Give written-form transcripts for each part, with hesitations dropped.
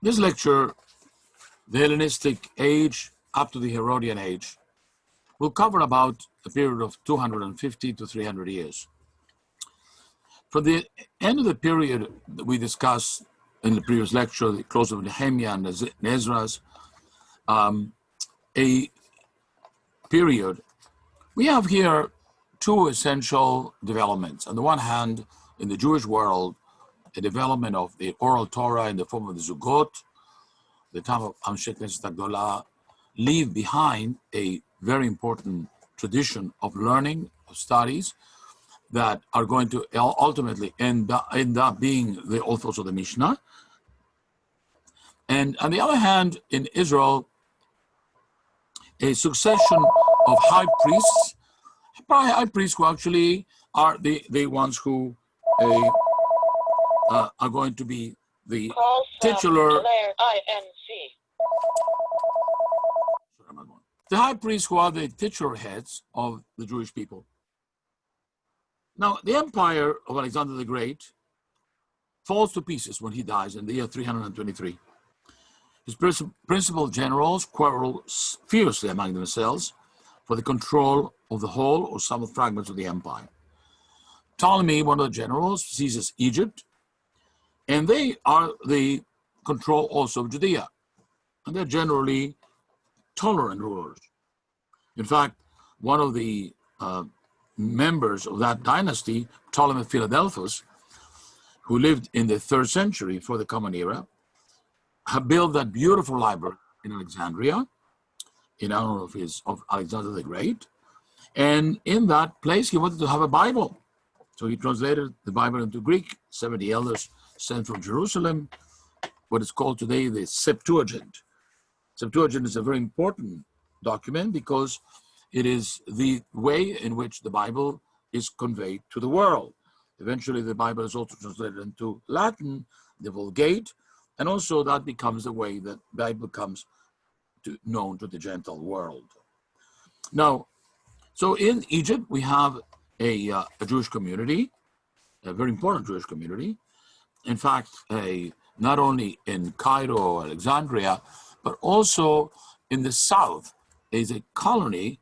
This lecture, the Hellenistic age up to the Herodian age, will cover about a period of 250 to 300 years. From the end of the period that we discussed in the previous lecture, the close of Nehemiah and Ezra's, a period, we have here two essential developments. On the one hand, in the Jewish world, a development of the oral Torah in the form of the Zugot, the time of Anshe Knesset Agdola, leave behind a very important tradition of learning, of studies, that are going to ultimately end up being the authors of the Mishnah. And on the other hand, in Israel, a succession of high priests, who actually are the ones who are going to be the titular. The high priests who are the titular heads of the Jewish people. Now, the empire of Alexander the Great falls to pieces when he dies in the year 323. His principal generals quarrel fiercely among themselves for the control of the whole or some fragments of the empire. Ptolemy, one of the generals, seizes Egypt, and they are the control also of Judea. And they're generally tolerant rulers. In fact, one of the members of that dynasty, Ptolemy Philadelphus, who lived in the 3rd century for the Common Era, had built that beautiful library in Alexandria in honor of Alexander the Great. And in that place, he wanted to have a Bible. So he translated the Bible into Greek. 70 elders sent from Jerusalem, what is called today the Septuagint. Septuagint is a very important document because it is the way in which the Bible is conveyed to the world. Eventually, the Bible is also translated into Latin, the Vulgate, and also that becomes the way that the Bible becomes known to the Gentile world. Now, so in Egypt, we have a Jewish community, a very important Jewish community. In fact, not only in Cairo, Alexandria, but also in the south is a colony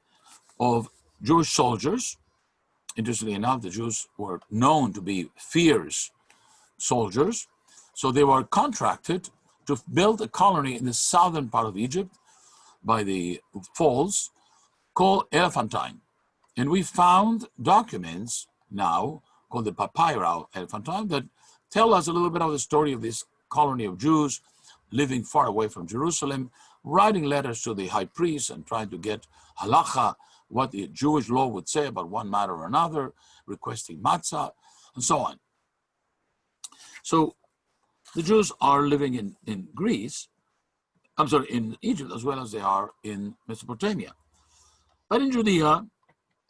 of Jewish soldiers. Interestingly enough, the Jews were known to be fierce soldiers. So they were contracted to build a colony in the southern part of Egypt by the falls called Elephantine. And we found documents now called the Papyri of Elephantine that tell us a little bit of the story of this colony of Jews living far away from Jerusalem, writing letters to the high priest and trying to get halacha, what the Jewish law would say about one matter or another, requesting matzah, and so on. So the Jews are living in Egypt, as well as they are in Mesopotamia. But in Judea,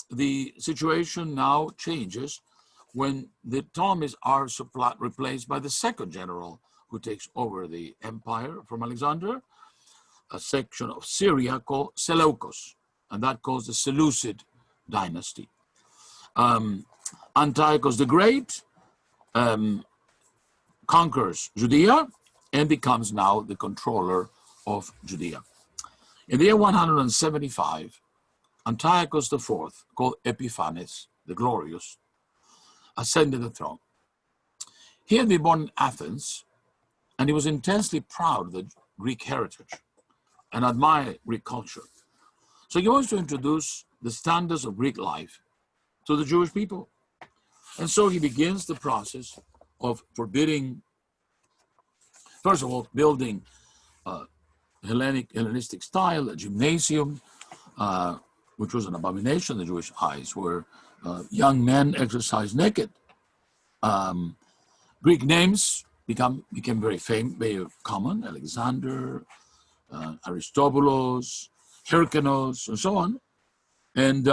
the situation now changes when the Ptolemies are replaced by the second general who takes over the empire from Alexander, a section of Syria called Seleucus, and that caused the Seleucid dynasty. Antiochus the Great conquers Judea and becomes now the controller of Judea. In the year 175, Antiochus IV, called Epiphanes the Glorious, ascended the throne. He had been born in Athens, and he was intensely proud of the Greek heritage and admired Greek culture. So he wants to introduce the standards of Greek life to the Jewish people. And so he begins the process of forbidding, first of all, building Hellenistic style, a gymnasium, which was an abomination in the Jewish eyes, where young men exercised naked. Greek names became very common: Alexander, Aristobulus, Hyrcanos, and so on. And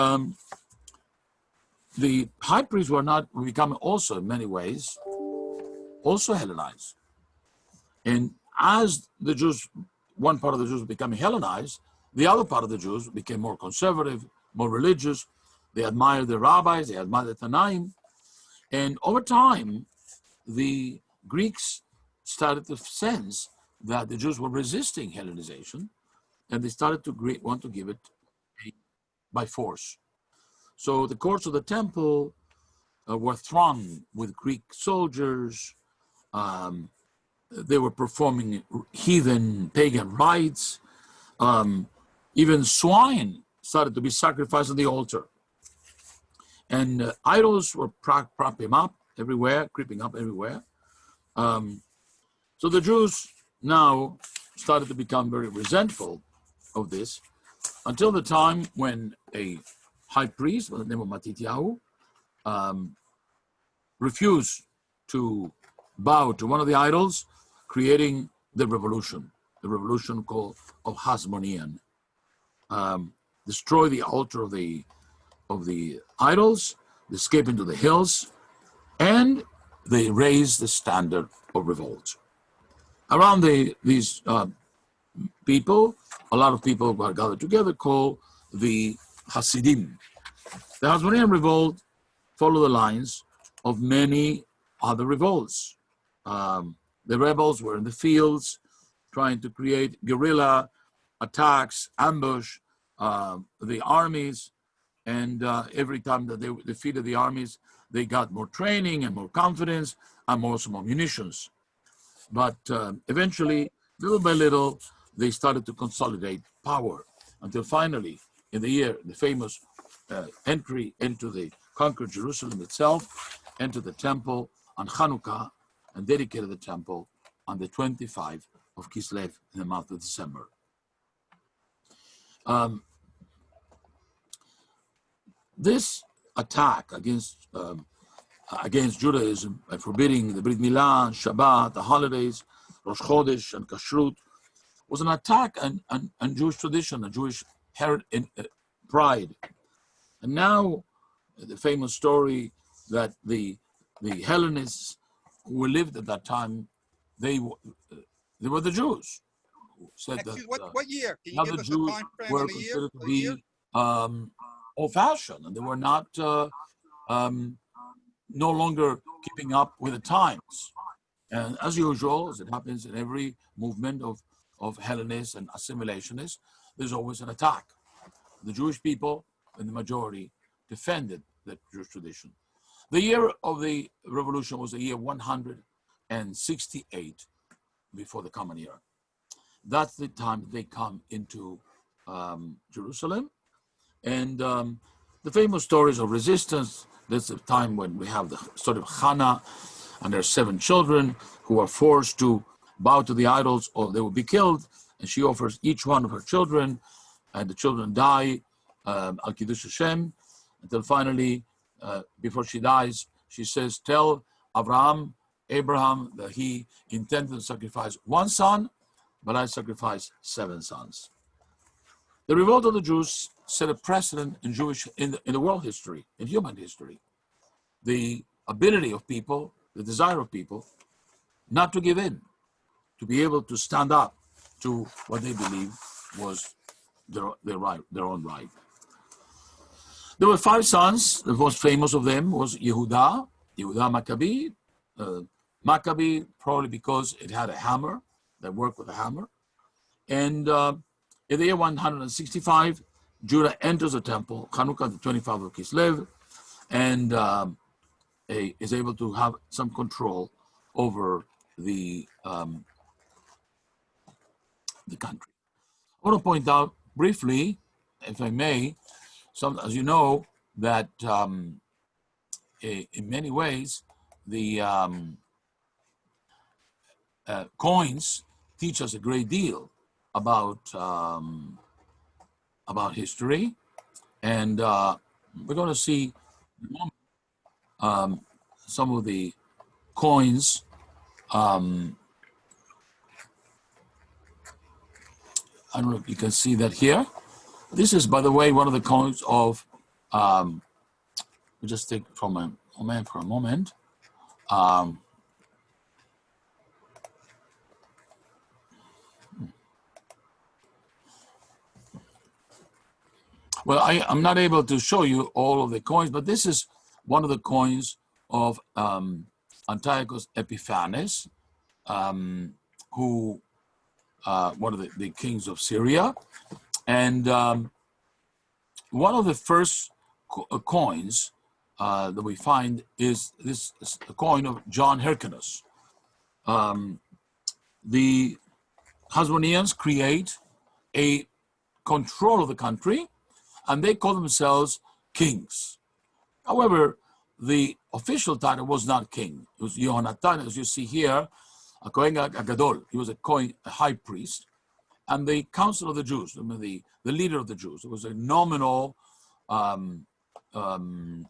the high priests were becoming also in many ways also Hellenized. And as the Jews, one part of the Jews becoming Hellenized, the other part of the Jews became more conservative, more religious. They admired the rabbis, they admired the Tanaim. And over time, the Greeks started to sense that the Jews were resisting Hellenization, and they started to want to give it by force. So the courts of the temple were thronged with Greek soldiers. They were performing heathen, pagan rites. Even swine started to be sacrificed on the altar. And idols were propping up everywhere, creeping up everywhere. So the Jews now started to become very resentful of this, until the time when a high priest by the name of Matityahu refused to bow to one of the idols, creating the revolution called of Hasmonean. Destroy the altar of the idols, they escape into the hills, and they raise the standard of revolt. Around these people, a lot of people were gathered together, called the Hasidim. The Hasmonean Revolt followed the lines of many other revolts. The rebels were in the fields, trying to create guerrilla attacks, ambush the armies, and every time that they defeated the armies, they got more training and more confidence and more munitions. But eventually, little by little, they started to consolidate power until finally, in the famous entry into the conquered Jerusalem itself, entered the temple on Hanukkah and dedicated the temple on the 25th of Kislev in the month of December. This attack against Judaism by forbidding the Brit Milah, Shabbat, the holidays, Rosh Chodesh, and Kashrut was an attack on Jewish tradition, a Jewish pride. And now the famous story that the Hellenists who lived at that time, they were the Jews. Who said Excuse, that what year? Can you now give the us Jews a time frame were on the year? considered to be old-fashioned, and they were not no longer keeping up with the times. And as usual, as it happens in every movement of Hellenists and assimilationists, there's always an attack. The Jewish people, in the majority, defended the Jewish tradition. The year of the revolution was the year 168 before the Common Era. That's the time they come into Jerusalem. And the famous stories of resistance, that's the time when we have the story of Hannah and her 7 children who are forced to bow to the idols or they will be killed. And she offers each one of her children, and the children die, Al-Kiddush Hashem, until finally, before she dies, she says, tell Abraham that he intended to sacrifice 1 son, but I sacrificed 7 sons. The revolt of the Jews set a precedent in the world history, in human history. The ability of people, the desire of people, not to give in, to be able to stand up to what they believe was their own right. There were 5 sons. The most famous of them was Yehuda Maccabee. Maccabee, probably because it had a hammer, that worked with a hammer. And in the year 165, Judah enters the temple, Hanukkah, the 25th of Kislev, and is able to have some control over the country. I want to point out briefly, if I may, as you know, that in many ways, the coins teach us a great deal about history, and we're going to see some of the coins. I don't know if you can see that here. This is, by the way, one of the coins of. We'll just take from a moment. Well, I'm not able to show you all of the coins, but this is one of the coins of Antiochus Epiphanes, who one of the kings of Syria. And one of the first coins that we find is this coin of John Hyrcanus. The Hasmoneans create a control of the country, and they call themselves kings. However, the official title was not king. It was Yehonatan, as you see here, a Kohen Gadol. He was a high priest, and the council of the Jews, the leader of the Jews. It was a nominal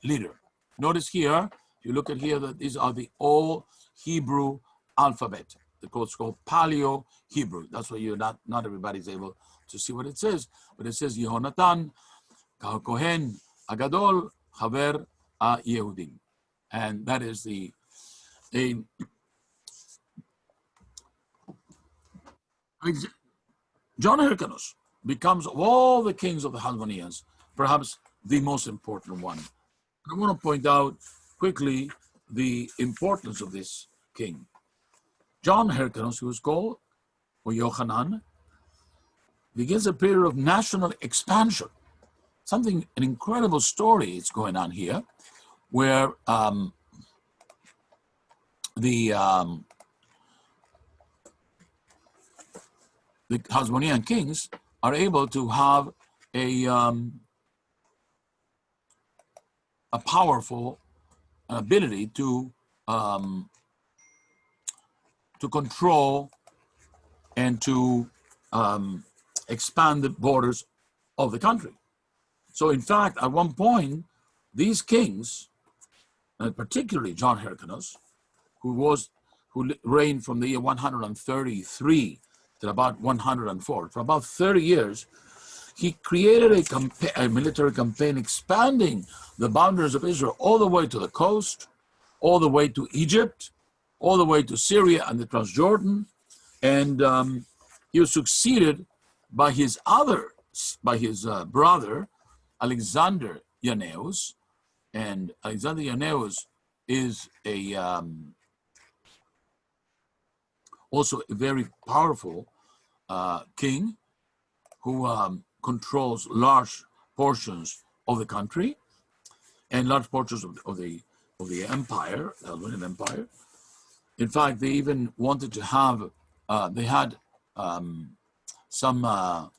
leader. Notice here, if you look at here, that these are the old Hebrew alphabet. It's called Paleo Hebrew. That's why not everybody's able to see what it says, but it says Yehonatan, Kohen Agadol, Haver Yehudim, and that is John Hyrcanus becomes, of all the kings of the Hasmoneans, perhaps the most important one. I want to point out quickly the importance of this king. John Hyrcanus, who was called, or Yochanan, begins a period of national expansion. An incredible story is going on here, where the Hasmonean kings are able to have a powerful ability to control and to expand the borders of the country. So, in fact, at one point, these kings, and particularly John Hyrcanus, who reigned from the year 133 to about 104, for about 30 years, he created a military campaign expanding the boundaries of Israel all the way to the coast, all the way to Egypt, all the way to Syria and the Transjordan, and he was succeeded by his brother, Alexander Yaneus, and Alexander Yaneus is also a very powerful king who controls large portions of the country and large portions of the empire, the Hellenistic Empire. In fact, they even wanted to have, they had some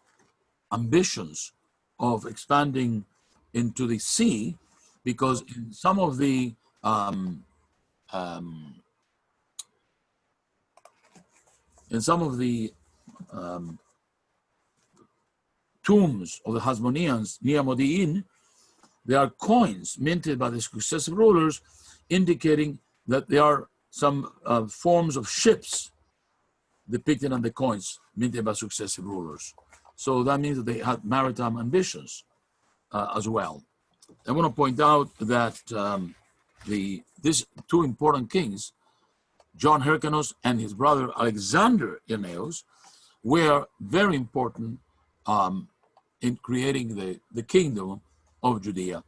ambitions of expanding into the sea, because in some of the tombs of the Hasmoneans near Modi'in, there are coins minted by the successive rulers indicating that there are some forms of ships depicted on the coins minted by successive rulers. So that means that they had maritime ambitions as well. I want to point out that these two important kings, John Hyrcanus and his brother Alexander Yaneus, were very important in creating the kingdom of Judea.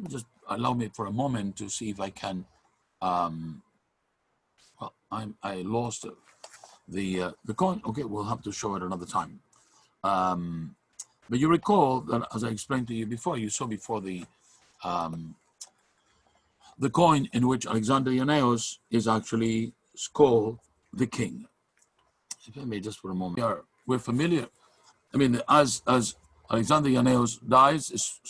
Just allow me for a moment to see if I can. I lost the coin. Okay, we'll have to show it another time. But you recall that, as I explained to you before, you saw before the coin in which Alexander Yaneus is actually called the king. If I may just for a moment. We're familiar. I mean, as Alexander Yaneus dies, is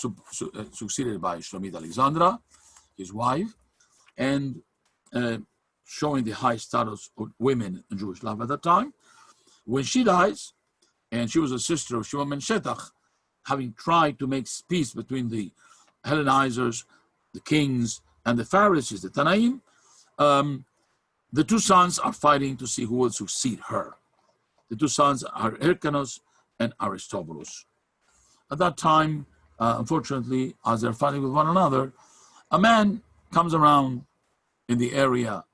succeeded by Shlomit Alexandra, his wife, and showing the high status of women in Jewish life at that time. When she dies, and she was a sister of Shimon ben Shetach, having tried to make peace between the Hellenizers, the kings, and the Pharisees, the Tanaim, the two sons are fighting to see who will succeed her. The two sons are Hyrcanus and Aristobulus. At that time, unfortunately, as they're fighting with one another, a man comes around in the area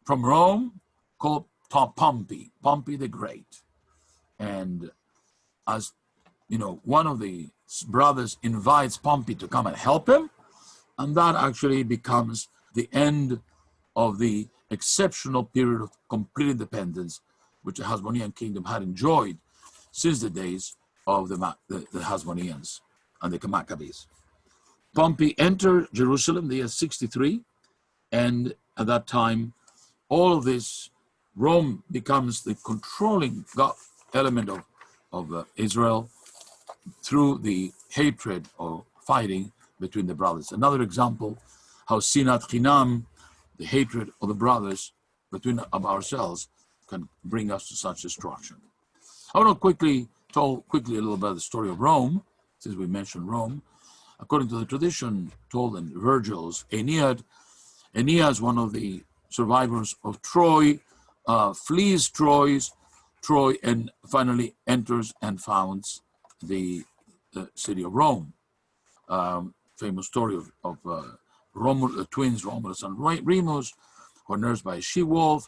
from Rome called Pompey the Great. And as you know, one of the brothers invites Pompey to come and help him, and that actually becomes the end of the exceptional period of complete independence which the Hasmonean kingdom had enjoyed since the days of the Hasmoneans and the Maccabees. Pompey entered Jerusalem the year 63, and at that time, all of this, Rome becomes the controlling element of Israel through the hatred or fighting between the brothers. Another example, how Sinat Chinam, the hatred of the brothers between ourselves, can bring us to such destruction. I want to tell quickly a little about the story of Rome, since we mentioned Rome. According to the tradition told in Virgil's Aeneid, Aeneas, one of the survivors of Troy, flees Troy, and finally enters and founds the city of Rome. Famous story of the twins Romulus and Remus, who are nursed by a she-wolf.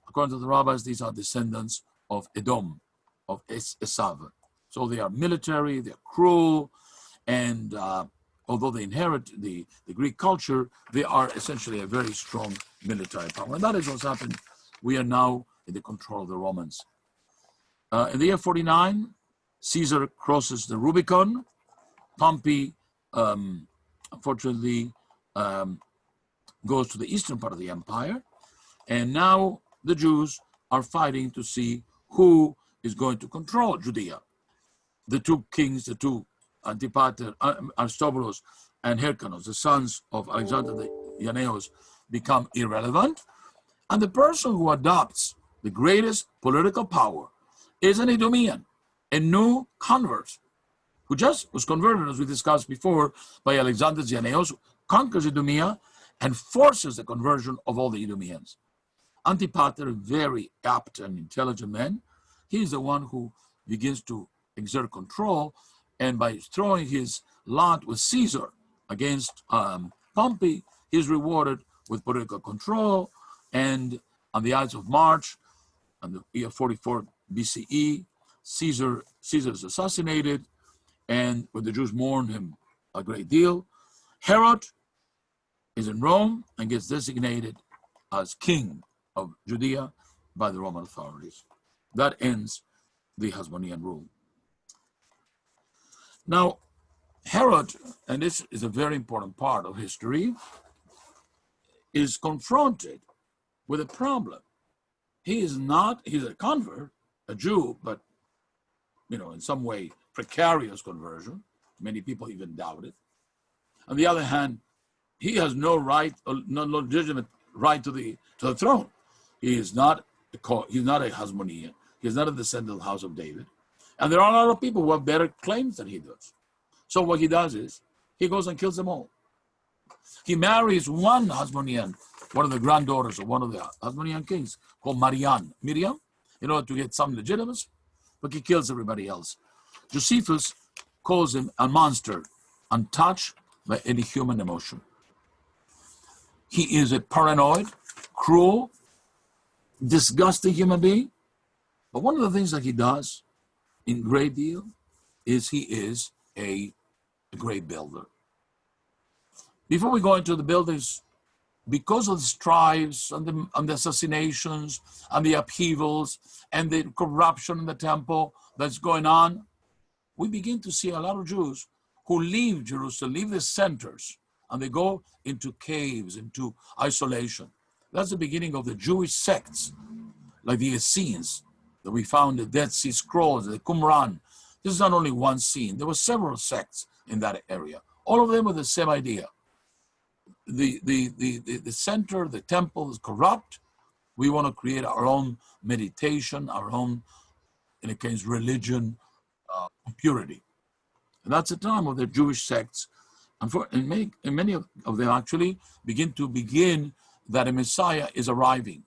According to the rabbis, these are descendants of Edom, of Esav. So they are military, they're cruel, and although they inherit the Greek culture, they are essentially a very strong military power. And that is what's happened. We are now in the control of the Romans. In the year 49, Caesar crosses the Rubicon. Pompey, unfortunately, goes to the eastern part of the empire. And now the Jews are fighting to see who is going to control Judea. The two kings, the two Antipater, Aristobulus, and Hyrcanus, the sons of Alexander the Jannaeus, become irrelevant. And the person who adopts the greatest political power is an Idumean, a new convert, who just was converted, as we discussed before, by Alexander Jannaeus, conquers Idumea and forces the conversion of all the Idumeans. Antipater, a very apt and intelligent man, he's the one who begins to exert control, and by throwing his lot with Caesar against Pompey, he's rewarded with political control. And on the Ides of March, in the year 44 BCE, Caesar is assassinated, and when the Jews mourn him a great deal, Herod is in Rome and gets designated as king of Judea by the Roman authorities. That ends the Hasmonean rule. Now, Herod, and this is a very important part of history, is confronted with a problem. He's a convert, a Jew, but, in some way, precarious conversion. Many people even doubt it. On the other hand, he has no legitimate right to the throne. He is not a Hasmonean. He is not a descendant of the house of David. And there are a lot of people who have better claims than he does. So what he does is, he goes and kills them all. He marries one Hasmonean, one of the granddaughters of one of the Hasmonean kings, called Miriam, in order to get some legitimacy, but he kills everybody else. Josephus calls him a monster, untouched by any human emotion. He is a paranoid, cruel, disgusting human being. But one of the things that he does in great deal is he is a great builder. Before we go into the buildings, because of the strives and the assassinations and the upheavals and the corruption in the temple that's going on, we begin to see a lot of Jews who leave Jerusalem, leave the centers, and they go into caves, into isolation. That's the beginning of the Jewish sects, like the Essenes, that we found the Dead Sea Scrolls, the Qumran. This is not only one scene. There were several sects in that area. All of them with the same idea. The center, the temple is corrupt. We want to create our own meditation, our own, in a case, religion, purity. And that's the time of the Jewish sects. And many of them actually begin that a Messiah is arriving.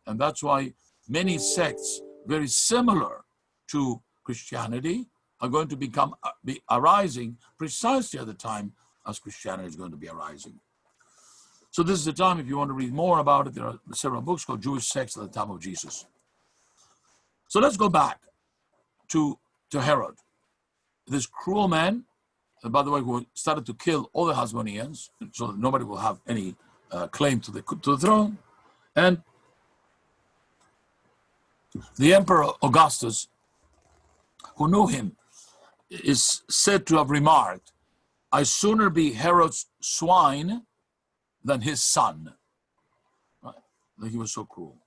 And that's why many sects, very similar to Christianity, are going to be arising precisely at the time as Christianity is going to be arising. So this is the time, if you want to read more about it, there are several books called Jewish Sects at the Time of Jesus. So let's go back to Herod, this cruel man, and by the way, who started to kill all the Hasmoneans, so that nobody will have any claim to the throne. And The Emperor Augustus, who knew him, is said to have remarked, "I sooner be Herod's swine than his son." Right? He was so cruel.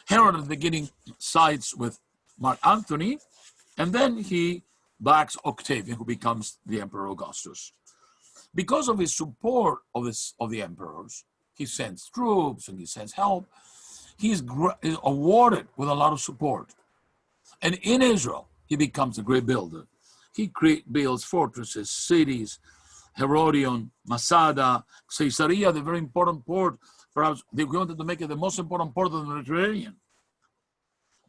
Herod at the beginning sides with Mark Antony, and then he backs Octavian, who becomes the Emperor Augustus. Because of his support of the emperors, he sends troops and he sends help. He is awarded with a lot of support. And in Israel, he becomes a great builder. He builds fortresses, cities, Herodion, Masada, Caesarea, the very important port. Perhaps they wanted to make it the most important port of the Mediterranean.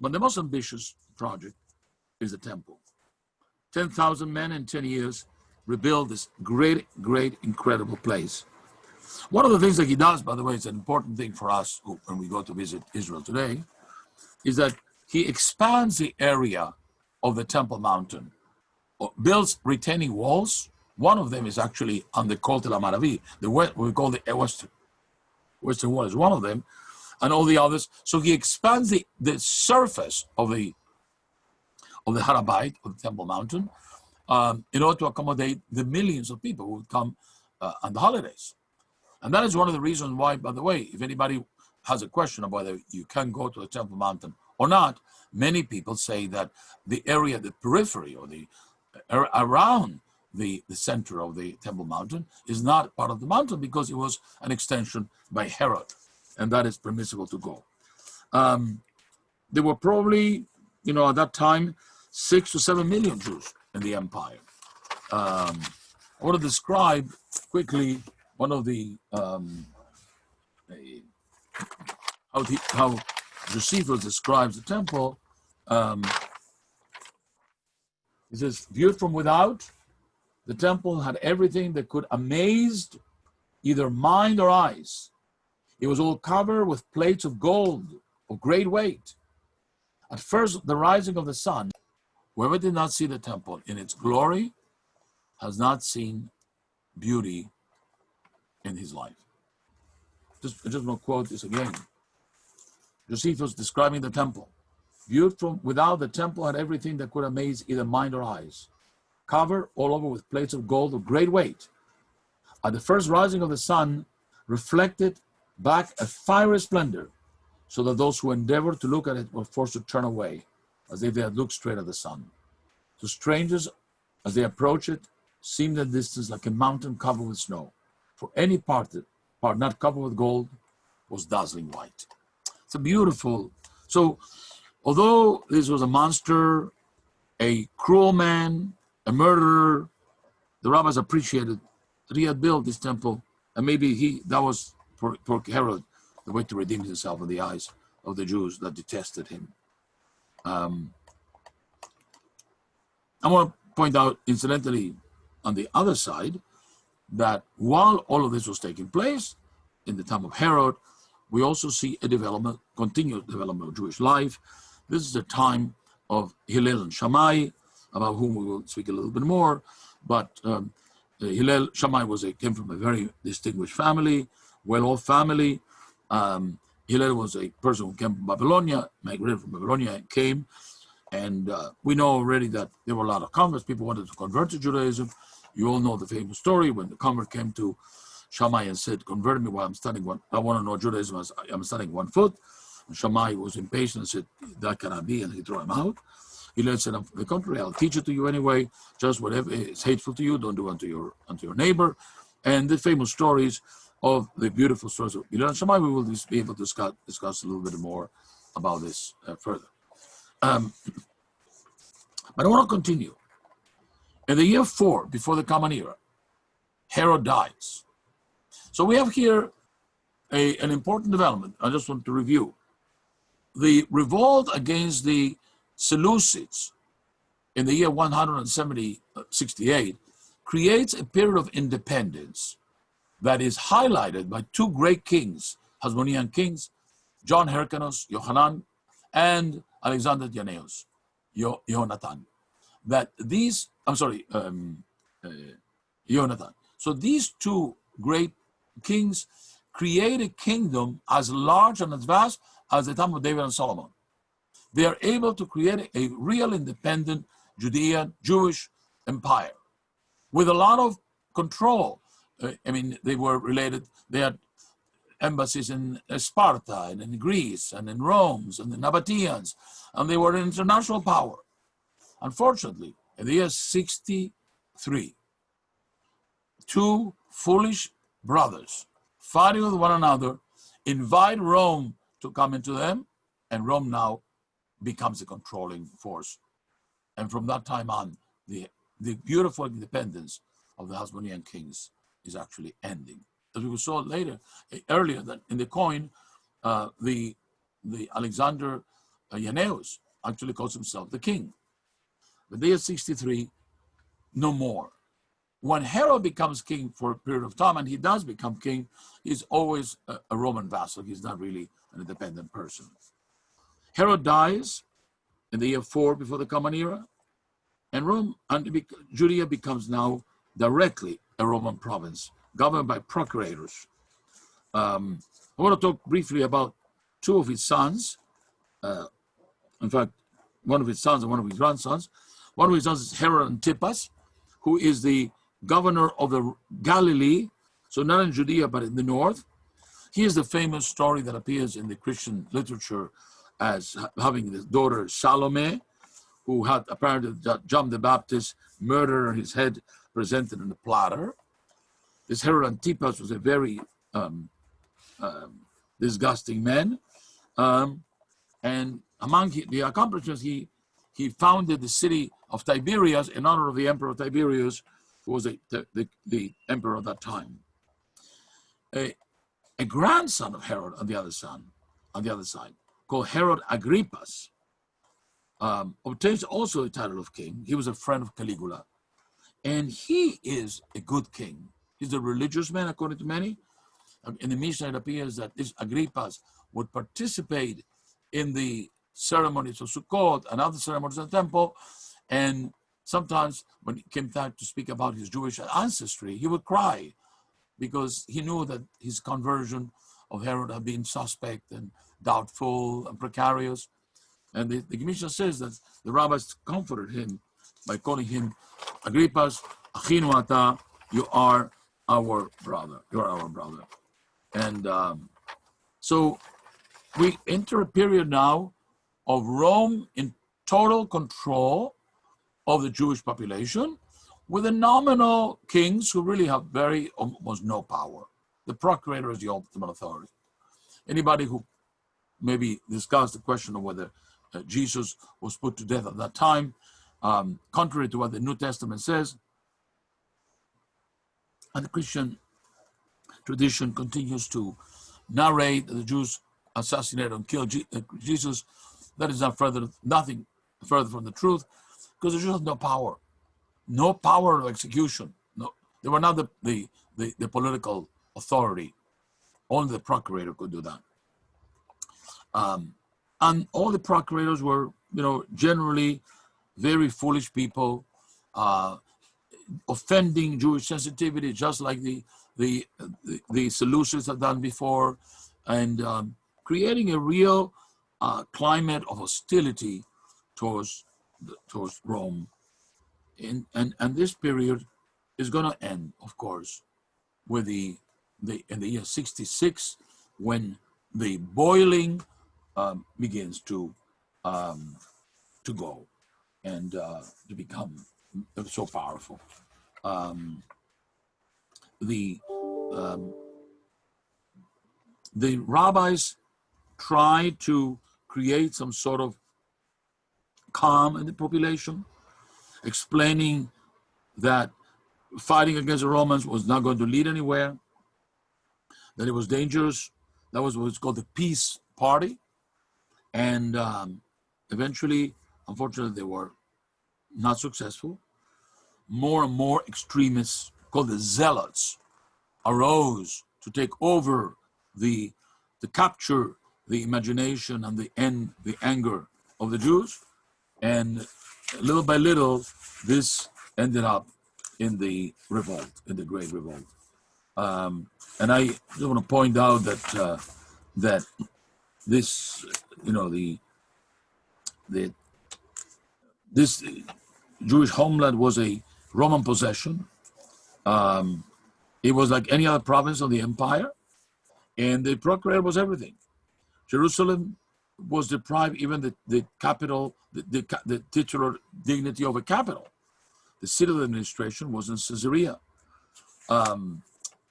But the most ambitious project is the temple. 10,000 men in 10 years rebuild this great, incredible place. One of the things that he does, by the way, it's an important thing for us when we go to visit Israel today, is that he expands the area of the Temple Mountain, builds retaining walls. One of them is actually on the Kotel HaMaravi, what we call the Western Wall is one of them, and all the others. So he expands the surface of the Harabait, of the Temple Mountain, in order to accommodate the millions of people who would come on the holidays. And that is one of the reasons why, by the way, if anybody has a question about whether you can go to the Temple Mountain or not, many people say that the area, the periphery, or the around the center of the Temple Mountain is not part of the mountain because it was an extension by Herod, and that is permissible to go. There were probably, at that time, 6 to 7 million Jews in the empire. I want to describe quickly one of the how Josephus describes the temple. He says, viewed from without, the temple had everything that could amaze either mind or eyes. It was all covered with plates of gold of great weight. At first, the rising of the sun, whoever did not see the temple in its glory has not seen beauty in his life. I just want to quote this again. Josephus describing the temple. Viewed from without, the temple had everything that could amaze either mind or eyes. Covered all over with plates of gold of great weight. At the first rising of the sun, reflected back a fiery splendor, so that those who endeavored to look at it were forced to turn away, as if they had looked straight at the sun. To strangers, as they approached it, seemed at distance like a mountain covered with snow. For any part not covered with gold was dazzling white. It's a beautiful. So, although this was a monster, a cruel man, a murderer, the rabbis appreciated that he had built this temple, and maybe that was for Herod the way to redeem himself in the eyes of the Jews that detested him. I want to point out, incidentally, on the other side, that while all of this was taking place in the time of Herod, we also see a continued development of Jewish life. This is the time of Hillel and Shammai, about whom we will speak a little bit more. But Shammai came from a very distinguished family, well-off family. Hillel was a person who came from Babylonia, migrated from Babylonia and came. And we know already that there were a lot of converts. People wanted to convert to Judaism. You all know the famous story when the convert came to Shammai and said, convert me while I'm studying I want to know Judaism as I'm studying 1 foot. And Shammai was impatient and said, that cannot be, and he threw him out. Hillel said, on the contrary, I'll teach it to you anyway. Just whatever is hateful to you, don't do unto your neighbor. And the famous stories of the beautiful stories of Hillel and Shammai, we will be able to discuss a little bit more about this further. But I want to continue. In the year 4, before the Common Era, Herod dies. So we have here an important development. I just want to review. The revolt against the Seleucids in the year 168 creates a period of independence that is highlighted by 2 great kings, Hasmonean kings, John Hyrcanus, Yohanan, and Alexander Dianaeus, Jonathan. Jonathan. So these 2 great kings create a kingdom as large and as vast as the time of David and Solomon. They are able to create a real independent Judean Jewish empire with a lot of control. I mean, they were related, they had embassies in Sparta and in Greece and in Rome and the Nabateans, and they were an international power. Unfortunately, in the year 63, two foolish brothers fighting with one another invite Rome to come into them, and Rome now becomes a controlling force. And from that time on, the beautiful independence of the Hasmonean kings is actually ending. As we saw earlier, that in the coin, the Alexander Yaneus actually calls himself the king. But the year 63, no more. When Herod becomes king for a period of time, and he does become king, he's always a Roman vassal. He's not really an independent person. Herod dies in the year 4 before the Common Era, and Judea becomes now directly a Roman province, governed by procurators. I want to talk briefly about two of his sons. In fact, one of his sons and one of his grandsons. One of his sons is Herod Antipas, who is the governor of the Galilee, so not in Judea, but in the north. He is the famous story that appears in the Christian literature as having his daughter Salome, who had apparently John the Baptist murdered his head presented in a platter. This Herod Antipas was a very disgusting man. And among the accomplishments, he founded the city of Tiberias in honor of the Emperor Tiberius, who was the emperor of that time. A grandson of Herod on the other side, called Herod Agrippas, obtains also the title of king. He was a friend of Caligula, and he is a good king. He's a religious man, according to many. In the Mishnah, it appears that this Agrippas would participate in the ceremonies of Sukkot and other ceremonies of the temple, and sometimes when it came time to speak about his Jewish ancestry, he would cry because he knew that his conversion of Herod had been suspect and doubtful and precarious. And the Mishnah says that the rabbis comforted him by calling him Agrippas, Achinu ata, you are our brother. You are our brother. And so we enter a period now of Rome in total control of the Jewish population, with the nominal kings who really have almost no power. The procurator is the ultimate authority. Anybody who maybe discussed the question of whether Jesus was put to death at that time, contrary to what the New Testament says, and the Christian tradition continues to narrate that the Jews assassinated and killed Jesus, that is nothing further from the truth, because the Jews have no power of execution. No, they were not the political authority. Only the procurator could do that. And all the procurators were, generally very foolish people, offending Jewish sensitivity, just like the Seleucids have done before, and creating a real climate of hostility towards Rome. And this period is going to end, of course, with in the year 66, when the boiling begins to go and to become so powerful. The rabbis try to create some sort of calm in the population, explaining that fighting against the Romans was not going to lead anywhere, that it was dangerous. That was what's called the peace party. And eventually, unfortunately, they were not successful. More and more extremists, called the zealots, arose to take over to capture the imagination and the anger of the Jews. And little by little, this ended up in the revolt, in the Great Revolt. And I just want to point out that that this, the this Jewish homeland was a Roman possession. It was like any other province of the empire, and the procurator was everything. Jerusalem was deprived even the capital, the titular dignity of a capital. The seat of the administration was in Caesarea.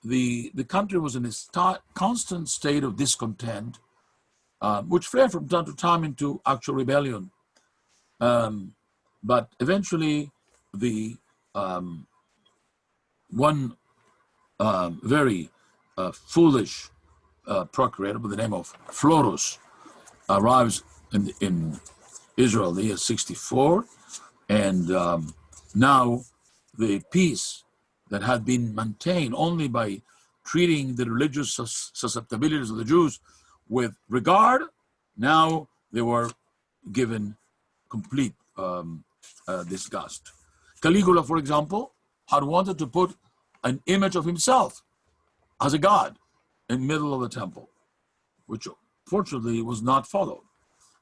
The country was in a constant state of discontent, which flared from time to time into actual rebellion. But eventually, the one very foolish procurator by the name of Florus arrives in Israel the year 64, and now the peace that had been maintained only by treating the religious susceptibilities of the Jews with regard, now they were given complete disgust. Caligula, for example, had wanted to put an image of himself as a god in the middle of the temple, which fortunately was not followed.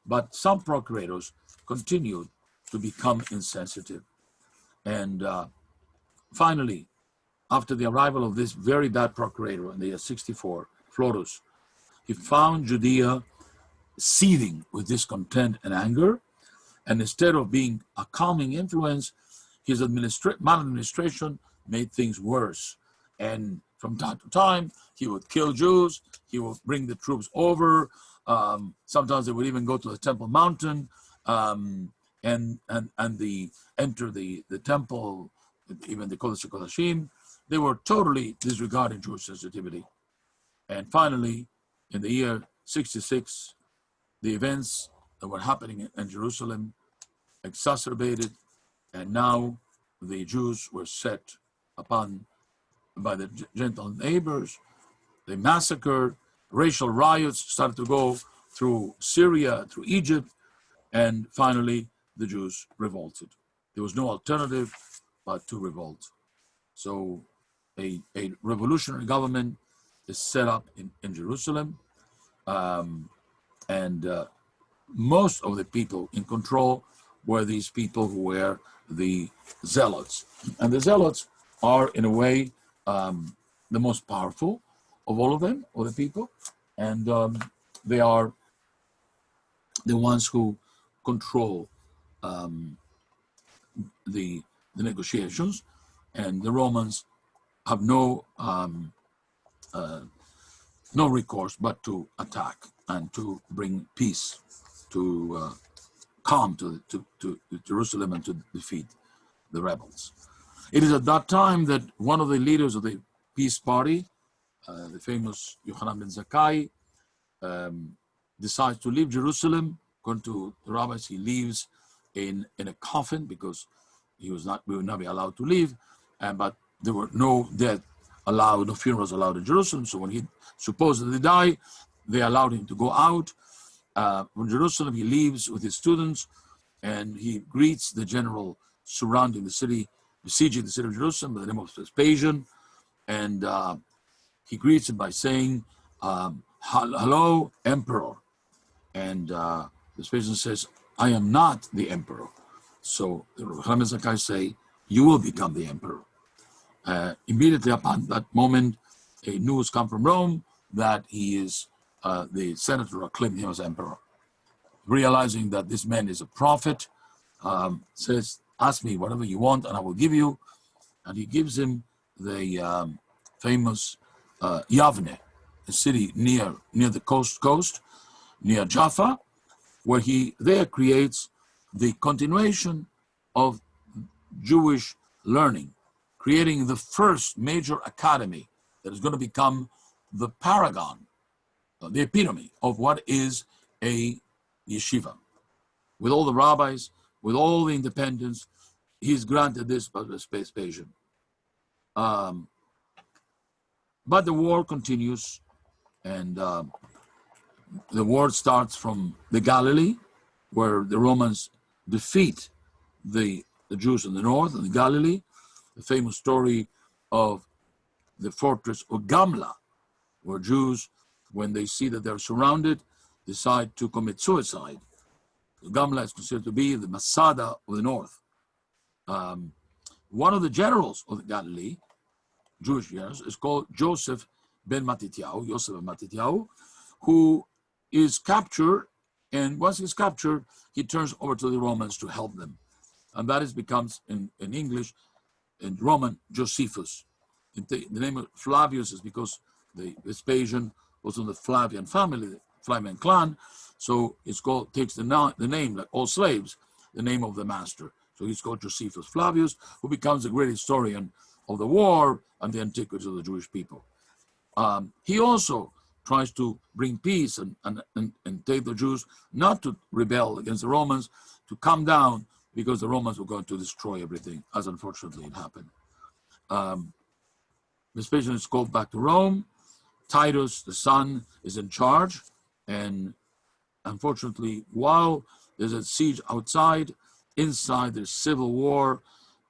But some procurators continued to become insensitive. And finally, after the arrival of this very bad procurator in the year 64, Florus, he found Judea seething with discontent and anger. And instead of being a calming influence, his maladministration made things worse. And from time to time, he would kill Jews. He would bring the troops over. Sometimes they would even go to the Temple Mountain and enter the temple, even the Kodesh HaKodashim. They were totally disregarding Jewish sensitivity. And finally, in the year 66, the events that were happening in Jerusalem exacerbated, and now the Jews were set upon by the Gentile neighbors. They massacred. Racial riots started to go through Syria, through Egypt, and finally the Jews revolted. There was no alternative but to revolt. So a revolutionary government is set up in Jerusalem, and most of the people in control were these people who were the zealots. And the zealots are, in a way, the most powerful of all of them, of the people. And they are the ones who control the negotiations. And the Romans have no recourse but to attack and to bring peace, to calm to Jerusalem and to defeat the rebels. It is at that time that one of the leaders of the peace party, the famous Yochanan ben Zakkai, decides to leave Jerusalem. According to the rabbis, he leaves in a coffin because we would not be allowed to leave, but there were no death allowed, no funerals allowed in Jerusalem. So when he supposedly died, they allowed him to go out. From Jerusalem, he leaves with his students, and he greets the general surrounding the city, besieging the city of Jerusalem by the name of Vespasian, and he greets him by saying, "Hello, Emperor." And Vespasian says, "I am not the emperor." So Yochanan ben Zakkai say, "You will become the emperor." Immediately upon that moment, a news comes from Rome that he is the senator acclaimed him as emperor. Realizing that this man is a prophet, says, "Ask me whatever you want and I will give you." And he gives him the famous Yavne, a city near the coast, near Jaffa, where he there creates the continuation of Jewish learning, creating the first major academy that is going to become the paragon, the epitome of what is a yeshiva. With all the rabbis, with all the independence, he's granted this by Vespasian. But the war continues, and the war starts from the Galilee, where the Romans defeat the Jews in the north, in the Galilee. The famous story of the fortress of Gamla, where Jews, when they see that they're surrounded, decide to commit suicide. Gamla is considered to be the Masada of the north. One of the generals of the Galilee, Jewish generals, is called Joseph ben Matityahu, who is captured, and once he's captured, he turns over to the Romans to help them. And that becomes, in English, in Roman, Josephus. The name of Flavius is because the Vespasian was from the Flavian family, the Flavian clan, so it's called, takes the name, like all slaves, the name of the master. So he's called Josephus Flavius, who becomes a great historian of the war and the antiquities of the Jewish people. He also tries to bring peace and take the Jews not to rebel against the Romans, to come down, because the Romans were going to destroy everything, as unfortunately it happened. Vespasian is called back to Rome. Titus, the son, is in charge, and unfortunately, while there's a siege outside, inside there's civil war.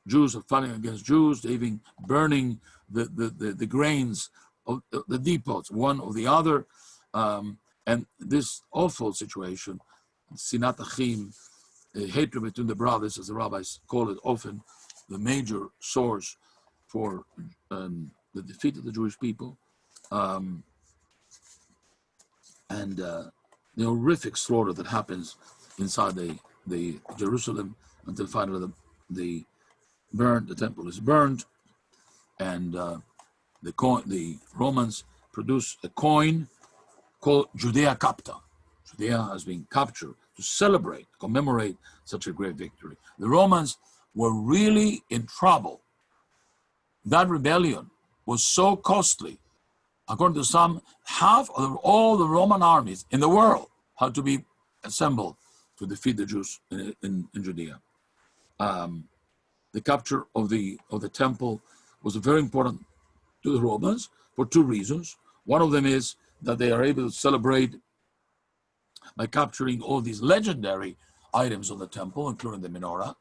Jews are fighting against Jews. They're even burning the grains of the depots, one or the other. And this awful situation, Sinat Achim, hatred between the brothers, as the rabbis call it often, the major source for the defeat of the Jewish people, and the horrific slaughter that happens inside the Jerusalem until finally the temple is burned, and the Romans produce a coin called Judea Capta. Judea has been captured to celebrate, commemorate such a great victory. The Romans were really in trouble. That rebellion was so costly. According to some, half of all the Roman armies in the world had to be assembled to defeat the Jews in Judea. The capture of the temple was very important to the Romans for two reasons. One of them is that they are able to celebrate by capturing all these legendary items of the temple, including the menorah.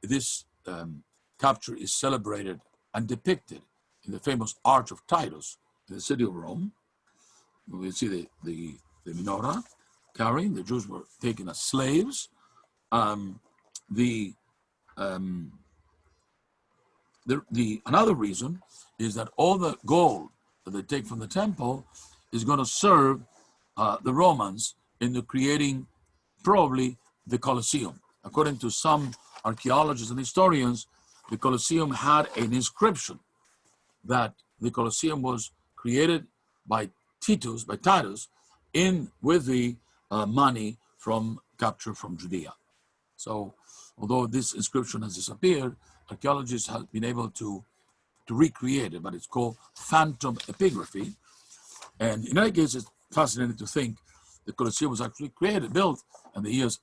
This capture is celebrated and depicted in the famous Arch of Titus in the city of Rome. We see the menorah carrying. The Jews were taken as slaves. Another reason is that all the gold that they take from the temple is going to serve the Romans in creating probably the Colosseum. According to some archaeologists and historians, the Colosseum had an inscription that the Colosseum was created by Titus, with the money from capture from Judea. So, although this inscription has disappeared, archaeologists have been able to recreate it, but it's called phantom epigraphy. And in any case, it's fascinating to think the Colosseum was actually built, in the years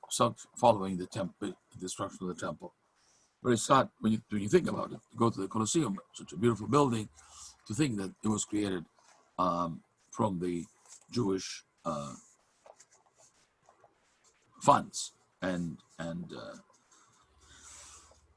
following the destruction of the temple. Very sad when you think about it. To go to the Colosseum, such a beautiful building, to think that it was created from the Jewish funds, and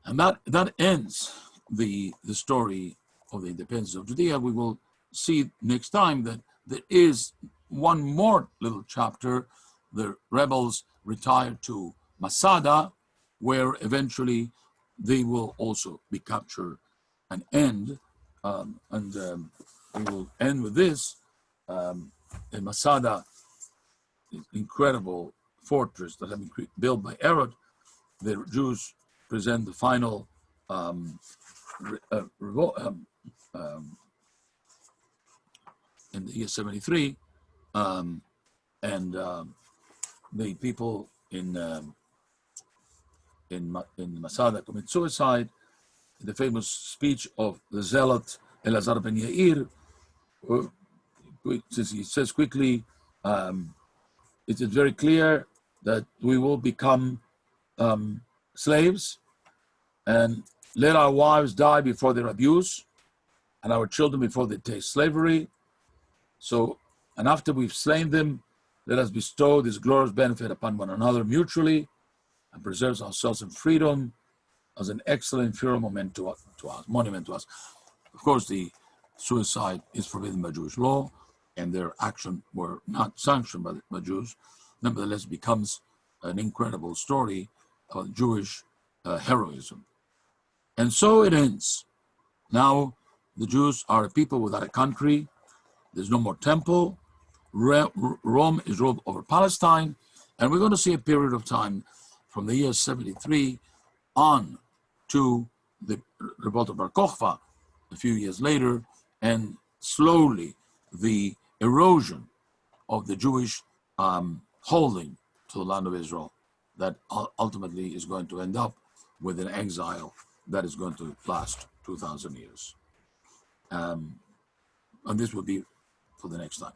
that ends the story of the independence of Judea. We will see next time that there is one more little chapter. The rebels retire to Masada, where eventually they will also be captured and end. We will end with this. In Masada, incredible fortress that had been built by Herod, the Jews present the final in the year 73, and the people in Masada commit suicide. The famous speech of the zealot Elazar ben Yair, he says quickly, it is very clear that we will become slaves, and let our wives die before their abuse, and our children before they taste slavery. So, and after we've slain them, let us bestow this glorious benefit upon one another mutually, and preserve ourselves in freedom as an excellent funeral monument to us. Of course, the suicide is forbidden by Jewish law, and their action were not sanctioned by Jews. Nevertheless, it becomes an incredible story of Jewish heroism. And so it ends. Now the Jews are a people without a country. There's no more temple. Rome is ruled over Palestine, and we're going to see a period of time from the year 73 on to the revolt of Bar Kokhba a few years later, and slowly the erosion of the Jewish holding to the land of Israel that ultimately is going to end up with an exile that is going to last 2,000 years. And this will be for the next time.